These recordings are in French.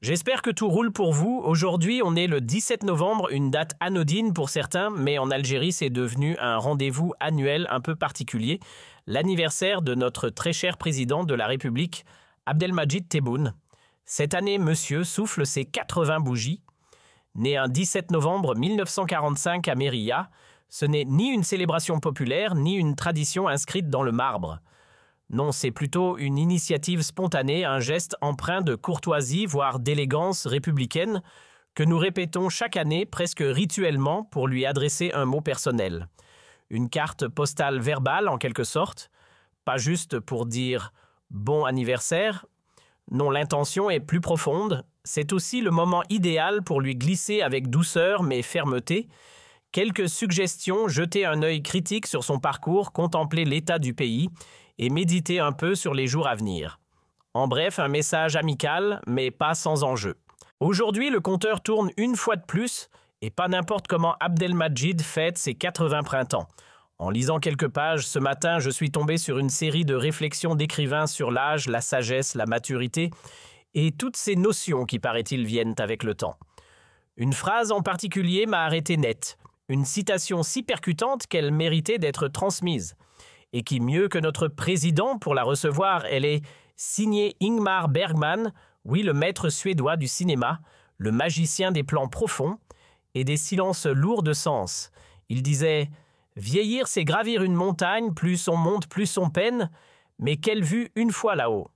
J'espère que tout roule pour vous. Aujourd'hui, on est le 17 novembre, une date anodine pour certains, mais en Algérie, c'est devenu un rendez-vous annuel un peu particulier, l'anniversaire de notre très cher président de la République, Abdelmadjid Tebboune. Cette année, monsieur souffle ses 80 bougies. Né un 17 novembre 1945 à Mérilla, ce n'est ni une célébration populaire, ni une tradition inscrite dans le marbre. Non, c'est plutôt une initiative spontanée, un geste empreint de courtoisie, voire d'élégance républicaine, que nous répétons chaque année presque rituellement pour lui adresser un mot personnel. Une carte postale verbale en quelque sorte, pas juste pour dire « bon anniversaire ». Non, l'intention est plus profonde, c'est aussi le moment idéal pour lui glisser avec douceur mais fermeté quelques suggestions, jeter un œil critique sur son parcours, contempler l'état du pays et méditer un peu sur les jours à venir. En bref, un message amical, mais pas sans enjeu. Aujourd'hui, le compteur tourne une fois de plus, et pas n'importe comment Abdelmadjid fête ses 80 printemps. En lisant quelques pages ce matin, je suis tombé sur une série de réflexions d'écrivains sur l'âge, la sagesse, la maturité, et toutes ces notions qui, paraît-il, viennent avec le temps. Une phrase en particulier m'a arrêté net. Une citation si percutante qu'elle méritait d'être transmise. Et qui mieux que notre président pour la recevoir, elle est signée Ingmar Bergman, oui le maître suédois du cinéma, le magicien des plans profonds et des silences lourds de sens. Il disait « Vieillir, c'est gravir une montagne, plus on monte, plus on peine, mais quelle vue une fois là-haut ».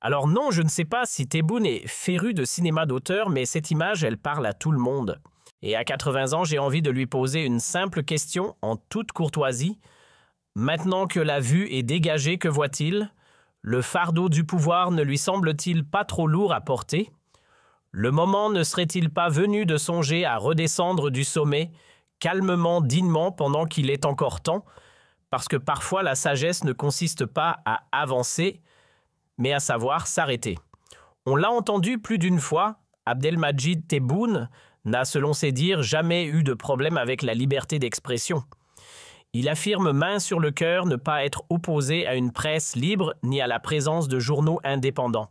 Alors non, je ne sais pas si Tebboune est féru de cinéma d'auteur, mais cette image, elle parle à tout le monde. Et à 80 ans, j'ai envie de lui poser une simple question en toute courtoisie. Maintenant que la vue est dégagée, que voit-il? Le fardeau du pouvoir ne lui semble-t-il pas trop lourd à porter? Le moment ne serait-il pas venu de songer à redescendre du sommet, calmement, dignement, pendant qu'il est encore temps? Parce que parfois la sagesse ne consiste pas à avancer, mais à savoir s'arrêter. On l'a entendu plus d'une fois, Abdelmadjid Tebboune n'a, selon ses dires, jamais eu de problème avec la liberté d'expression. Il affirme main sur le cœur ne pas être opposé à une presse libre ni à la présence de journaux indépendants.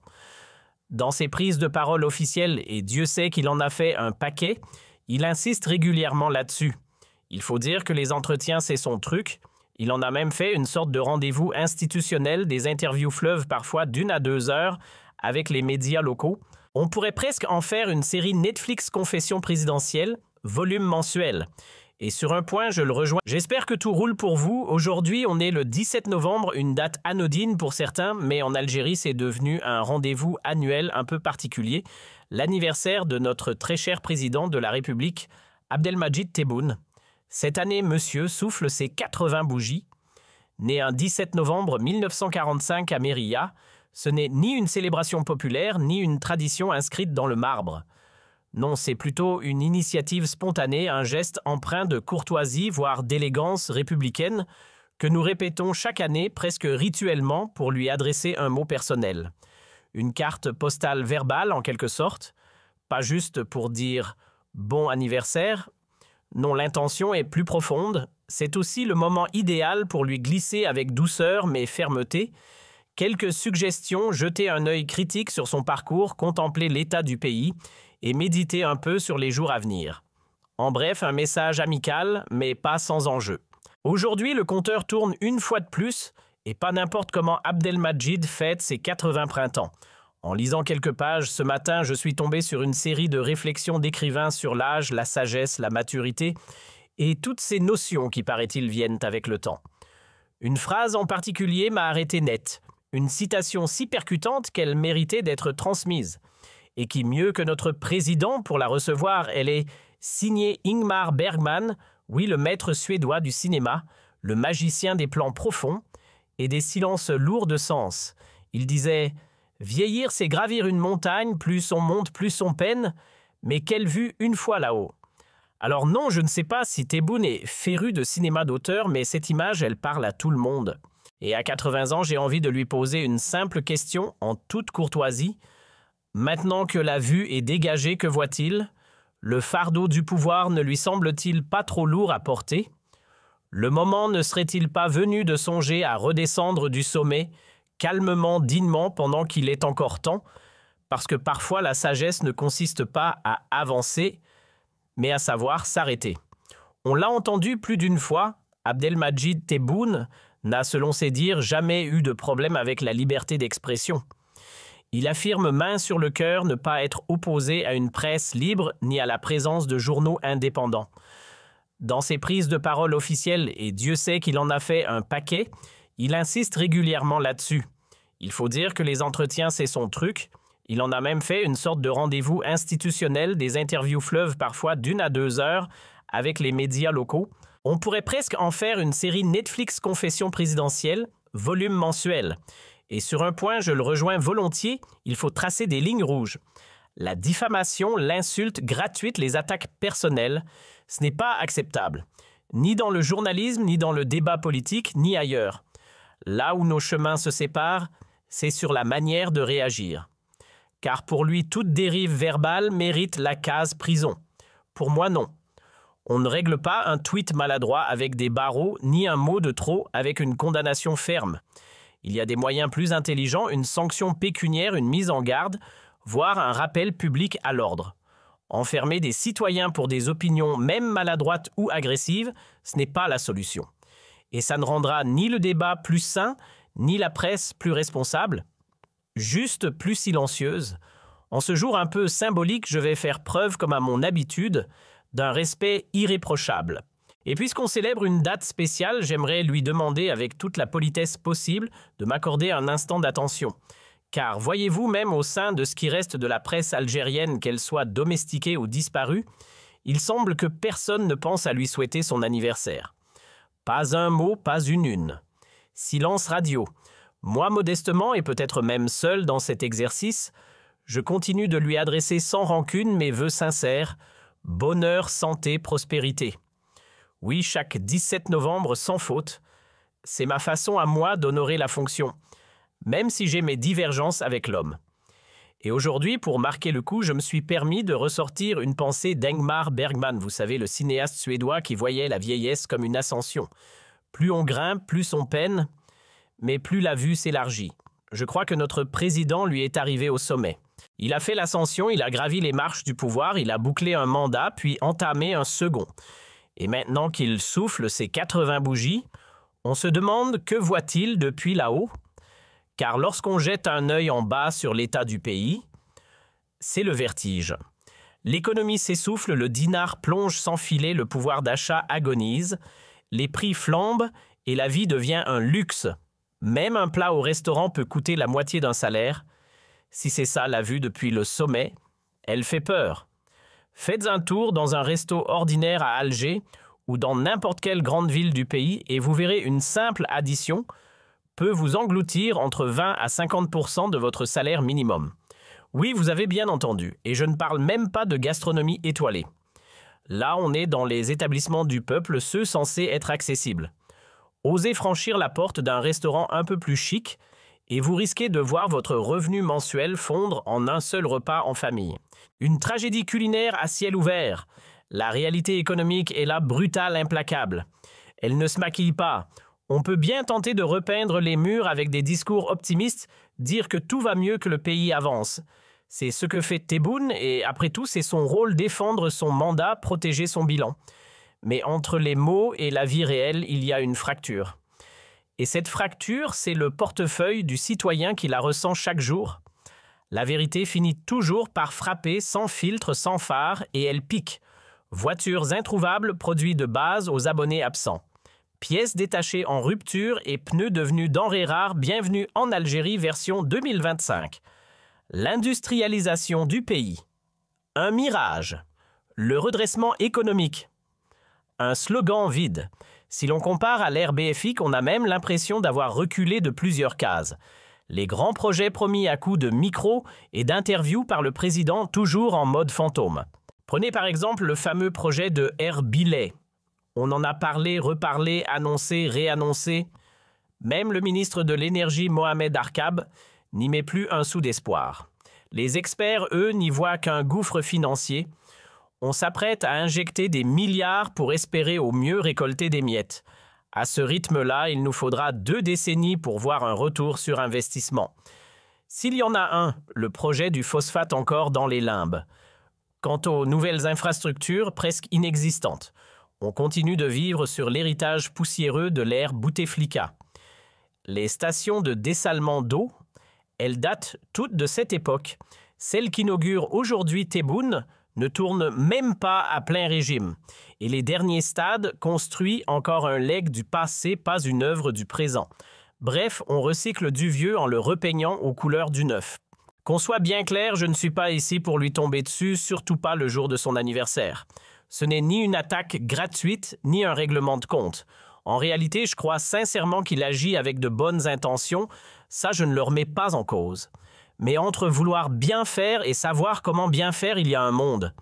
Dans ses prises de parole officielles, et Dieu sait qu'il en a fait un paquet, il insiste régulièrement là-dessus. Il faut dire que les entretiens, c'est son truc. Il en a même fait une sorte de rendez-vous institutionnel, des interviews fleuves parfois d'1 à 2 heures avec les médias locaux. On pourrait presque en faire une série Netflix Confession présidentielle, volume mensuel. Et sur un point, je le rejoins. J'espère que tout roule pour vous. Aujourd'hui, on est le 17 novembre, une date anodine pour certains, mais en Algérie, c'est devenu un rendez-vous annuel un peu particulier, l'anniversaire de notre très cher président de la République, Abdelmadjid Tebboune. Cette année, monsieur souffle ses 80 bougies. Né un 17 novembre 1945 à Mérilla, ce n'est ni une célébration populaire, ni une tradition inscrite dans le marbre. Non, c'est plutôt une initiative spontanée, un geste empreint de courtoisie, voire d'élégance républicaine, que nous répétons chaque année presque rituellement pour lui adresser un mot personnel. Une carte postale verbale en quelque sorte, pas juste pour dire « bon anniversaire ». Non, l'intention est plus profonde, c'est aussi le moment idéal pour lui glisser avec douceur mais fermeté quelques suggestions, jeter un œil critique sur son parcours, contempler l'état du pays et méditer un peu sur les jours à venir. En bref, un message amical, mais pas sans enjeu. Aujourd'hui, le compteur tourne une fois de plus, et pas n'importe comment Abdelmadjid fête ses 80 printemps. En lisant quelques pages ce matin, je suis tombé sur une série de réflexions d'écrivains sur l'âge, la sagesse, la maturité, et toutes ces notions qui, paraît-il, viennent avec le temps. Une phrase en particulier m'a arrêté net. Une citation si percutante qu'elle méritait d'être transmise. Et qui mieux que notre président pour la recevoir, elle est signée Ingmar Bergman, oui le maître suédois du cinéma, le magicien des plans profonds et des silences lourds de sens. Il disait « Vieillir, c'est gravir une montagne, plus on monte, plus on peine, mais quelle vue une fois là-haut ». Alors non, je ne sais pas si Tebboune est féru de cinéma d'auteur, mais cette image, elle parle à tout le monde. Et à 80 ans, j'ai envie de lui poser une simple question en toute courtoisie. Maintenant que la vue est dégagée, que voit-il? Le fardeau du pouvoir ne lui semble-t-il pas trop lourd à porter? Le moment ne serait-il pas venu de songer à redescendre du sommet, calmement, dignement, pendant qu'il est encore temps? parce que parfois la sagesse ne consiste pas à avancer, mais à savoir s'arrêter. On l'a entendu plus d'une fois, Abdelmadjid Tebboune n'a, selon ses dires, jamais eu de problème avec la liberté d'expression. Il affirme main sur le cœur ne pas être opposé à une presse libre ni à la présence de journaux indépendants. Dans ses prises de parole officielles, et Dieu sait qu'il en a fait un paquet, il insiste régulièrement là-dessus. Il faut dire que les entretiens, c'est son truc. Il en a même fait une sorte de rendez-vous institutionnel, des interviews fleuves parfois d'1 à 2 heures avec les médias locaux. On pourrait presque en faire une série Netflix Confession présidentielle, volume mensuel. Et sur un point, je le rejoins volontiers, il faut tracer des lignes rouges. La diffamation, l'insulte gratuite, les attaques personnelles, ce n'est pas acceptable. Ni dans le journalisme, ni dans le débat politique, ni ailleurs. Là où nos chemins se séparent, c'est sur la manière de réagir. Car pour lui, toute dérive verbale mérite la case prison. Pour moi, non. On ne règle pas un tweet maladroit avec des barreaux, ni un mot de trop avec une condamnation ferme. Il y a des moyens plus intelligents, une sanction pécuniaire, une mise en garde, voire un rappel public à l'ordre. Enfermer des citoyens pour des opinions même maladroites ou agressives, ce n'est pas la solution. Et ça ne rendra ni le débat plus sain, ni la presse plus responsable, juste plus silencieuse. En ce jour un peu symbolique, je vais faire preuve, comme à mon habitude, d'un respect irréprochable. Et puisqu'on célèbre une date spéciale, j'aimerais lui demander avec toute la politesse possible de m'accorder un instant d'attention. Car voyez-vous, même au sein de ce qui reste de la presse algérienne, qu'elle soit domestiquée ou disparue, il semble que personne ne pense à lui souhaiter son anniversaire. Pas un mot, pas une une. Silence radio. Moi, modestement, et peut-être même seul dans cet exercice, je continue de lui adresser sans rancune mes vœux sincères, bonheur, santé, prospérité. Oui, chaque 17 novembre, sans faute, c'est ma façon à moi d'honorer la fonction, même si j'ai mes divergences avec l'homme. Et aujourd'hui, pour marquer le coup, je me suis permis de ressortir une pensée d'Ingmar Bergman, vous savez, le cinéaste suédois qui voyait la vieillesse comme une ascension. Plus on grimpe, plus on peine, mais plus la vue s'élargit. Je crois que notre président lui est arrivé au sommet. Il a fait l'ascension, il a gravi les marches du pouvoir, il a bouclé un mandat, puis entamé un second. Et maintenant qu'il souffle ses 80 bougies, on se demande que voit-il depuis là-haut? Car lorsqu'on jette un œil en bas sur l'état du pays, c'est le vertige. L'économie s'essouffle, le dinar plonge sans filet, le pouvoir d'achat agonise, les prix flambent et la vie devient un luxe. Même un plat au restaurant peut coûter la moitié d'un salaire. Si c'est ça la vue depuis le sommet, elle fait peur. Faites un tour dans un resto ordinaire à Alger ou dans n'importe quelle grande ville du pays et vous verrez une simple addition peut vous engloutir entre 20 à 50% de votre salaire minimum. Oui, vous avez bien entendu, et je ne parle même pas de gastronomie étoilée. Là, on est dans les établissements du peuple, ceux censés être accessibles. Osez franchir la porte d'un restaurant un peu plus chic et vous risquez de voir votre revenu mensuel fondre en un seul repas en famille. Une tragédie culinaire à ciel ouvert. La réalité économique est là brutale, implacable. Elle ne se maquille pas. On peut bien tenter de repeindre les murs avec des discours optimistes, dire que tout va mieux, que le pays avance. C'est ce que fait Tebboune et après tout, c'est son rôle défendre son mandat, protéger son bilan. Mais entre les mots et la vie réelle, il y a une fracture. Et cette fracture, c'est le portefeuille du citoyen qui la ressent chaque jour. La vérité finit toujours par frapper sans filtre, sans phare, et elle pique. Voitures introuvables, produits de base aux abonnés absents. Pièces détachées en rupture et pneus devenus denrées rares, bienvenue en Algérie version 2025. L'industrialisation du pays. Un mirage. Le redressement économique. Un slogan vide. Si l'on compare à l'ère BFIC, on a même l'impression d'avoir reculé de plusieurs cases. Les grands projets promis à coups de micro et d'interviews par le président toujours en mode fantôme. Prenez par exemple le fameux projet de Erbilay. On en a parlé, reparlé, annoncé, réannoncé. Même le ministre de l'Énergie Mohamed Arkab n'y met plus un sou d'espoir. Les experts, eux, n'y voient qu'un gouffre financier. On s'apprête à injecter des milliards pour espérer au mieux récolter des miettes. À ce rythme-là, il nous faudra 2 décennies pour voir un retour sur investissement. S'il y en a un, le projet du phosphate encore dans les limbes. Quant aux nouvelles infrastructures, presque inexistantes. On continue de vivre sur l'héritage poussiéreux de l'ère Bouteflika. Les stations de dessalement d'eau, elles datent toutes de cette époque. Celle qu'inaugure aujourd'hui Tebboune ne tourne même pas à plein régime. Et les derniers stades construits encore un legs du passé, pas une œuvre du présent. Bref, on recycle du vieux en le repeignant aux couleurs du neuf. Qu'on soit bien clair, je ne suis pas ici pour lui tomber dessus, surtout pas le jour de son anniversaire. Ce n'est ni une attaque gratuite, ni un règlement de compte. En réalité, je crois sincèrement qu'il agit avec de bonnes intentions, ça je ne le remets pas en cause. Mais entre vouloir bien faire et savoir comment bien faire, il y a un monde.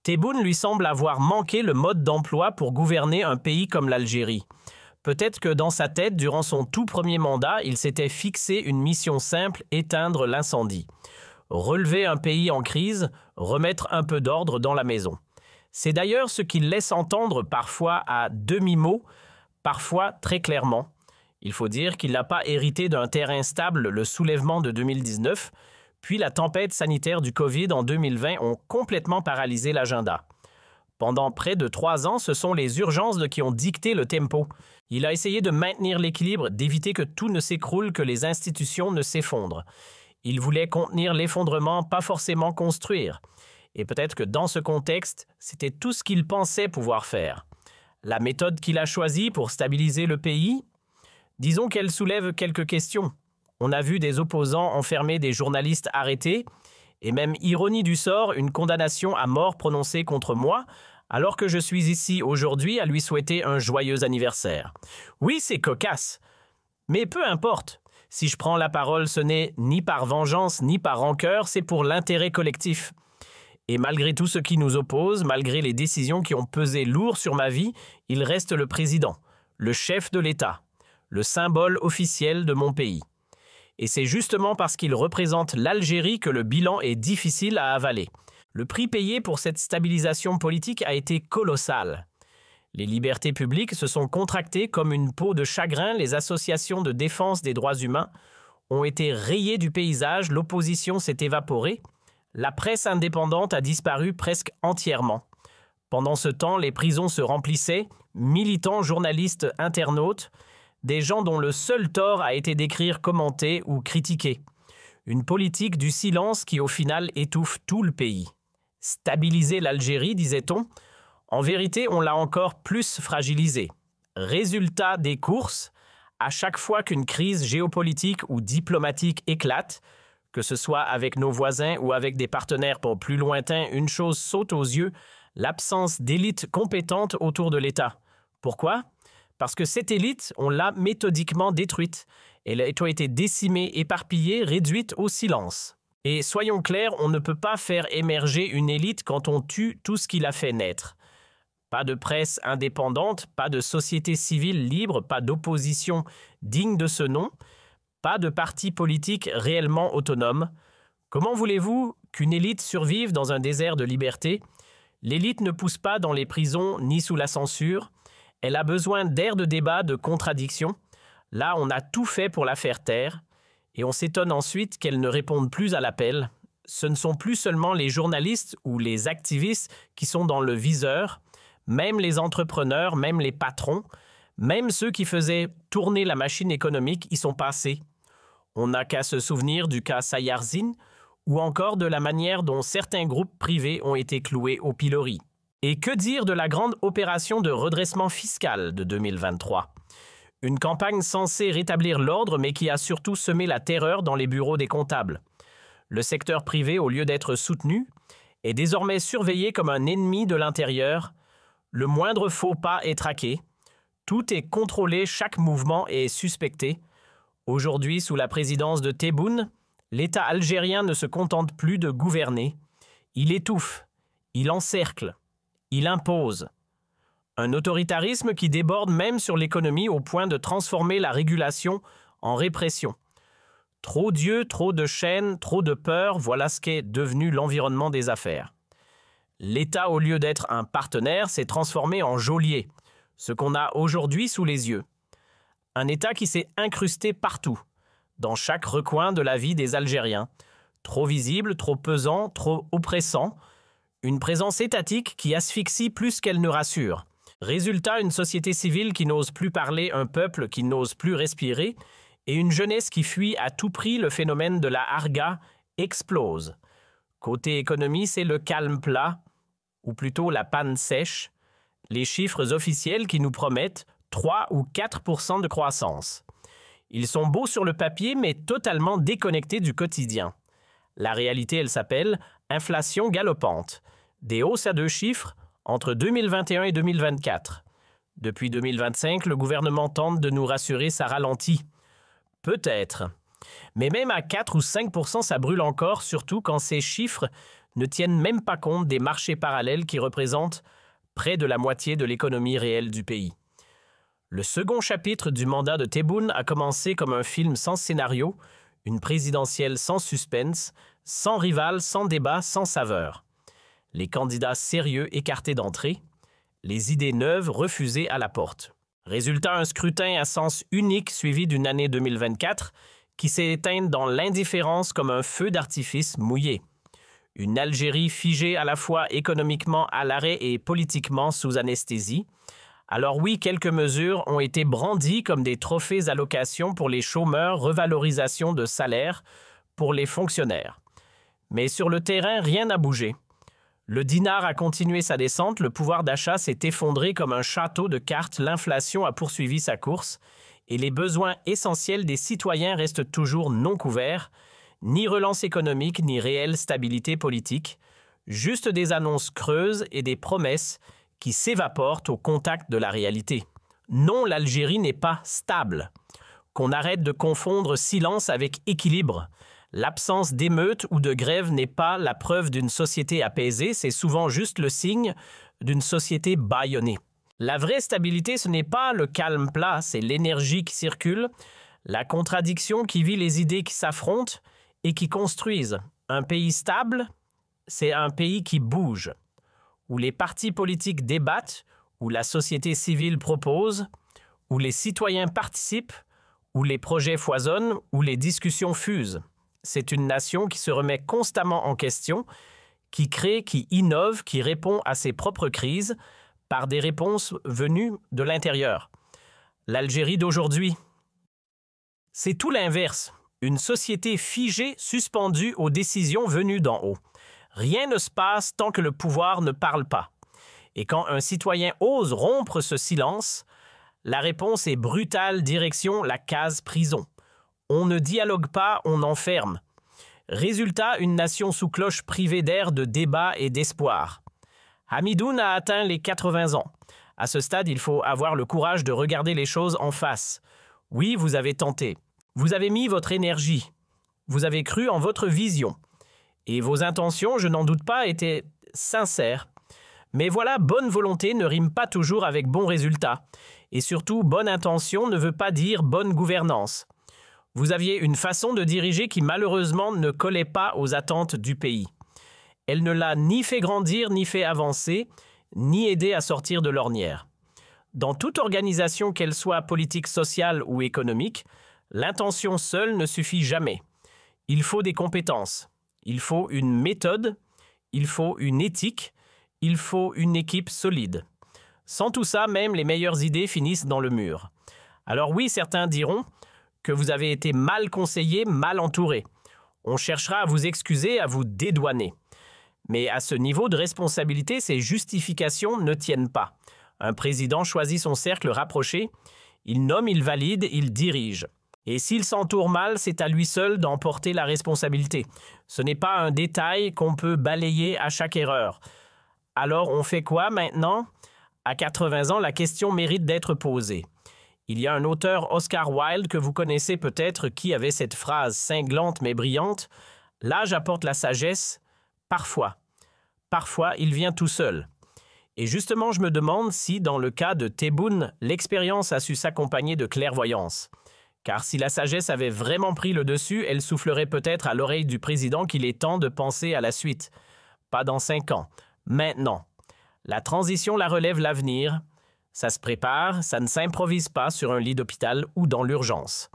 Tebboune lui semble avoir manqué le mode d'emploi pour gouverner un pays comme l'Algérie. Peut-être que dans sa tête, durant son tout premier mandat, il s'était fixé une mission simple, éteindre l'incendie. Relever un pays en crise, remettre un peu d'ordre dans la maison. C'est d'ailleurs ce qu'il laisse entendre parfois à demi-mot, parfois très clairement. Il faut dire qu'il n'a pas hérité d'un terrain stable, le soulèvement de 2019, puis la tempête sanitaire du Covid en 2020 ont complètement paralysé l'agenda. Pendant près de 3 ans, ce sont les urgences qui ont dicté le tempo. Il a essayé de maintenir l'équilibre, d'éviter que tout ne s'écroule, que les institutions ne s'effondrent. Il voulait contenir l'effondrement, pas forcément construire. Et peut-être que dans ce contexte, c'était tout ce qu'il pensait pouvoir faire. La méthode qu'il a choisie pour stabiliser le pays, disons qu'elle soulève quelques questions. On a vu des opposants enfermer des journalistes arrêtés, et même ironie du sort, une condamnation à mort prononcée contre moi, alors que je suis ici aujourd'hui à lui souhaiter un joyeux anniversaire. Oui, c'est cocasse, mais peu importe. Si je prends la parole, ce n'est ni par vengeance ni par rancœur, c'est pour l'intérêt collectif. Et malgré tout ce qui nous oppose, malgré les décisions qui ont pesé lourd sur ma vie, il reste le président, le chef de l'État, le symbole officiel de mon pays. Et c'est justement parce qu'il représente l'Algérie que le bilan est difficile à avaler. Le prix payé pour cette stabilisation politique a été colossal. Les libertés publiques se sont contractées comme une peau de chagrin, les associations de défense des droits humains ont été rayées du paysage, l'opposition s'est évaporée, la presse indépendante a disparu presque entièrement. Pendant ce temps, les prisons se remplissaient, militants, journalistes, internautes, des gens dont le seul tort a été d'écrire, commenter ou critiquer. Une politique du silence qui au final étouffe tout le pays. Stabiliser l'Algérie, disait-on. En vérité, on l'a encore plus fragilisée. Résultat des courses, à chaque fois qu'une crise géopolitique ou diplomatique éclate, que ce soit avec nos voisins ou avec des partenaires plus lointains, une chose saute aux yeux, l'absence d'élite compétente autour de l'État. Pourquoi ? Parce que cette élite, on l'a méthodiquement détruite. Elle a été décimée, éparpillée, réduite au silence. Et soyons clairs, on ne peut pas faire émerger une élite quand on tue tout ce qui l'a fait naître. Pas de presse indépendante, pas de société civile libre, pas d'opposition digne de ce nom, pas de parti politique réellement autonome. Comment voulez-vous qu'une élite survive dans un désert de liberté? L'élite ne pousse pas dans les prisons ni sous la censure. Elle a besoin d'air de débat, de contradiction. Là, on a tout fait pour la faire taire. Et on s'étonne ensuite qu'elle ne réponde plus à l'appel. Ce ne sont plus seulement les journalistes ou les activistes qui sont dans le viseur, même les entrepreneurs, même les patrons, même ceux qui faisaient tourner la machine économique y sont passés. On n'a qu'à se souvenir du cas Sayarzine ou encore de la manière dont certains groupes privés ont été cloués au pilori. Et que dire de la grande opération de redressement fiscal de 2023 ? Une campagne censée rétablir l'ordre, mais qui a surtout semé la terreur dans les bureaux des comptables. Le secteur privé, au lieu d'être soutenu, est désormais surveillé comme un ennemi de l'intérieur. Le moindre faux pas est traqué. Tout est contrôlé, chaque mouvement est suspecté. Aujourd'hui, sous la présidence de Tebboune, l'État algérien ne se contente plus de gouverner. Il étouffe, il encercle, il impose. Un autoritarisme qui déborde même sur l'économie au point de transformer la régulation en répression. Trop d'yeux, trop de chaînes, trop de peur, voilà ce qu'est devenu l'environnement des affaires. L'État, au lieu d'être un partenaire, s'est transformé en geôlier, ce qu'on a aujourd'hui sous les yeux. Un État qui s'est incrusté partout, dans chaque recoin de la vie des Algériens. Trop visible, trop pesant, trop oppressant. Une présence étatique qui asphyxie plus qu'elle ne rassure. Résultat, une société civile qui n'ose plus parler, un peuple qui n'ose plus respirer, et une jeunesse qui fuit à tout prix. Le phénomène de la harga explose. Côté économie, c'est le calme plat, ou plutôt la panne sèche. Les chiffres officiels qui nous promettent 3 ou 4% de croissance. Ils sont beaux sur le papier, mais totalement déconnectés du quotidien. La réalité, elle s'appelle inflation galopante. Des hausses à 2 chiffres entre 2021 et 2024. Depuis 2025, le gouvernement tente de nous rassurer, ça ralentit. Peut-être. Mais même à 4 ou 5%, ça brûle encore, surtout quand ces chiffres ne tiennent même pas compte des marchés parallèles qui représentent près de la moitié de l'économie réelle du pays. Le second chapitre du mandat de Tebboune a commencé comme un film sans scénario, une présidentielle sans suspense, sans rival, sans débat, sans saveur. Les candidats sérieux écartés d'entrée, les idées neuves refusées à la porte. Résultat, un scrutin à sens unique suivi d'une année 2024 qui s'est éteinte dans l'indifférence comme un feu d'artifice mouillé. Une Algérie figée à la fois économiquement à l'arrêt et politiquement sous anesthésie. Alors oui, quelques mesures ont été brandies comme des trophées allocations pour les chômeurs, revalorisation de salaire pour les fonctionnaires. Mais sur le terrain, rien n'a bougé. Le dinar a continué sa descente, le pouvoir d'achat s'est effondré comme un château de cartes, l'inflation a poursuivi sa course et les besoins essentiels des citoyens restent toujours non couverts, ni relance économique ni réelle stabilité politique, juste des annonces creuses et des promesses qui s'évaporent au contact de la réalité. Non, l'Algérie n'est pas stable. Qu'on arrête de confondre silence avec équilibre. L'absence d'émeutes ou de grève n'est pas la preuve d'une société apaisée, c'est souvent juste le signe d'une société bâillonnée. La vraie stabilité, ce n'est pas le calme plat, c'est l'énergie qui circule, la contradiction qui vit les idées qui s'affrontent et qui construisent. Un pays stable, c'est un pays qui bouge, où les partis politiques débattent, où la société civile propose, où les citoyens participent, où les projets foisonnent, où les discussions fusent. C'est une nation qui se remet constamment en question, qui crée, qui innove, qui répond à ses propres crises par des réponses venues de l'intérieur. L'Algérie d'aujourd'hui, c'est tout l'inverse. Une société figée, suspendue aux décisions venues d'en haut. Rien ne se passe tant que le pouvoir ne parle pas. Et quand un citoyen ose rompre ce silence, la réponse est brutale, direction la case prison. On ne dialogue pas, on enferme. Résultat, une nation sous cloche privée d'air, de débat et d'espoir. Hamidoun a atteint les 80 ans. À ce stade, il faut avoir le courage de regarder les choses en face. Oui, vous avez tenté. Vous avez mis votre énergie. Vous avez cru en votre vision. Et vos intentions, je n'en doute pas, étaient sincères. Mais voilà, bonne volonté ne rime pas toujours avec bon résultat. Et surtout, bonne intention ne veut pas dire bonne gouvernance. Vous aviez une façon de diriger qui malheureusement ne collait pas aux attentes du pays. Elle ne l'a ni fait grandir, ni fait avancer, ni aidé à sortir de l'ornière. Dans toute organisation, qu'elle soit politique, sociale ou économique, l'intention seule ne suffit jamais. Il faut des compétences, il faut une méthode, il faut une éthique, il faut une équipe solide. Sans tout ça, même les meilleures idées finissent dans le mur. Alors oui, certains diront que vous avez été mal conseillé, mal entouré. On cherchera à vous excuser, à vous dédouaner. Mais à ce niveau de responsabilité, ces justifications ne tiennent pas. Un président choisit son cercle rapproché, il nomme, il valide, il dirige. Et s'il s'entoure mal, c'est à lui seul d'en porter la responsabilité. Ce n'est pas un détail qu'on peut balayer à chaque erreur. Alors on fait quoi maintenant? À 80 ans, la question mérite d'être posée. Il y a un auteur, Oscar Wilde, que vous connaissez peut-être, qui avait cette phrase cinglante mais brillante « L'âge apporte la sagesse, parfois. Parfois, il vient tout seul. » Et justement, je me demande si, dans le cas de Tebboune, l'expérience a su s'accompagner de clairvoyance. Car si la sagesse avait vraiment pris le dessus, elle soufflerait peut-être à l'oreille du président qu'il est temps de penser à la suite. Pas dans 5 ans. Maintenant. La transition la relève l'avenir. Ça se prépare, ça ne s'improvise pas sur un lit d'hôpital ou dans l'urgence.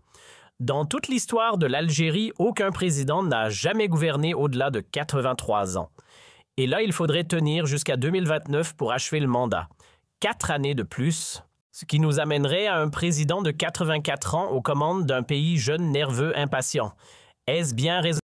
Dans toute l'histoire de l'Algérie, aucun président n'a jamais gouverné au-delà de 83 ans. Et là, il faudrait tenir jusqu'à 2029 pour achever le mandat. 4 années de plus, ce qui nous amènerait à un président de 84 ans aux commandes d'un pays jeune, nerveux, impatient. Est-ce bien raisonnable?